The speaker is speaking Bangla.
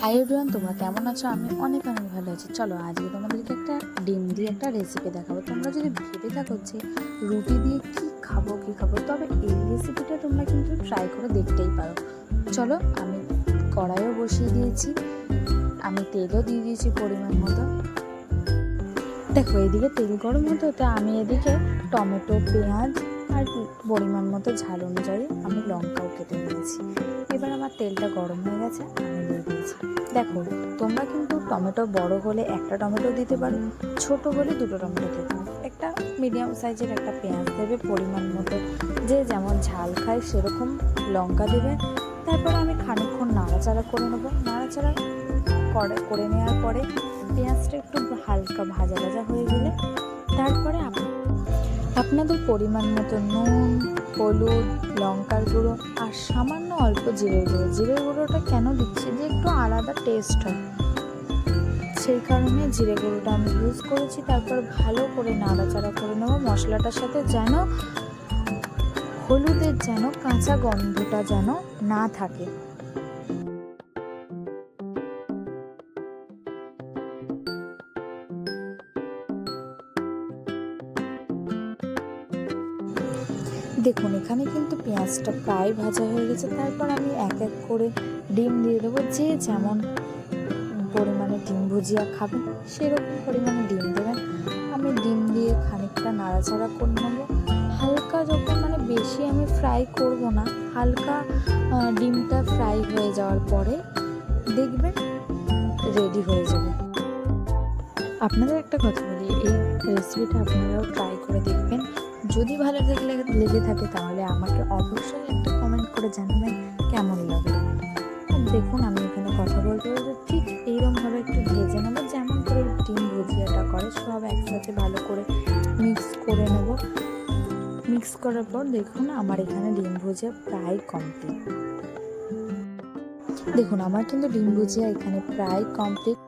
হাই এভরিওয়ান, তোমরা কেমন আছো? আমি অনেক ভালো আছি। চলো আজকে তোমাদেরকে একটা ডিম দিয়ে একটা রেসিপি দেখাবো। তোমরা যদি ভেবে থাকো যে রুটি দিয়ে কী খাবো তবে এই রেসিপিটা তোমরা কিন্তু ট্রাই করে দেখতেই পারো। চলো, আমি কড়াইও বসিয়ে দিয়েছি, আমি তেলও দিয়ে দিয়েছি পরিমাণ মতো। দেখো, এদিকে তেল গরম হতে হতে আমি এদিকে টমেটো, পেঁয়াজ আর পরিমাণ মতো ঝাল অনুযায়ী আমি লঙ্কাও কেটে নিয়েছি। এবার আমার তেলটা গরম হয়ে গেছে, আমি দিয়ে দিয়েছি। দেখো, তোমরা কিন্তু টমেটো বড় হলে একটা টমেটো দিতে পারো, ছোট হলে দুটো টমেটো দিতে পারো। একটা মিডিয়াম সাইজের একটা পেঁয়াজ দেবে পরিমাণ মতো, যে যেমন ঝাল খায় সেরকম লঙ্কা দেবে। তারপর আমি খানিকক্ষণ নাড়াচাড়া করে নেবো। নাড়াচাড়া করে নেওয়ার পরে পেঁয়াজটা একটু হালকা ভাজা ভাজা হয়ে গেলে তারপরে আপনাদের পরিমাণ মতো নুন, হলুদ, লঙ্কার গুঁড়ো আর সামান্য অল্প জিরের গুঁড়ো। জিরের গুঁড়োটা কেন দিচ্ছি, যে একটু আলাদা টেস্ট হয়, সেই কারণে জিরে গুঁড়োটা আমি ইউজ করেছি। তারপর ভালো করে নাড়াচাড়া করে নেবো মশলাটার সাথে, যেন হলুদের কাঁচা গন্ধটা যেন না থাকে। দেখুন, এখানে কিন্তু পেঁয়াজটা প্রায় ভাজা হয়ে গেছে। তারপর আমি এক এক করে ডিম দিয়ে দেবো। যে যেমন পরিমাণে ডিম ভুজিয়া খাবেন সেরকম পরিমাণে ডিম দেবেন। আমি ডিম দিয়ে খানিকটা নাড়াচাড়া করে নেবো। হালকা যখন বেশি আমি ফ্রাই করব না, হালকা ডিমটা ফ্রাই হয়ে যাওয়ার পরে দেখবেন রেডি হয়ে যাবে। আপনাদের একটা কথা বলি, এই রেসিপিটা আপনারাও ট্রাই করে দেখবেন। যদি ভালো লেগে থাকে তাহলে আমাকে অবশ্যই একটা কমেন্ট করে জানাবেন কেমন লাগলো। দেখুন, আমি এখানে কথা বলতে বলতে ঠিক এইরকমভাবে একটু ভেজে নেবো, যেমন করে ডিম ভুজিয়াটা করে। সব একসাথে ভালো করে মিক্স করে নেব। মিক্স করার পর দেখুন আমার এখানে ডিম ভুজিয়া প্রায় কমপ্লিট। দেখুন, আমার কিন্তু ডিম ভুজিয়া এখানে প্রায় কমপ্লিট।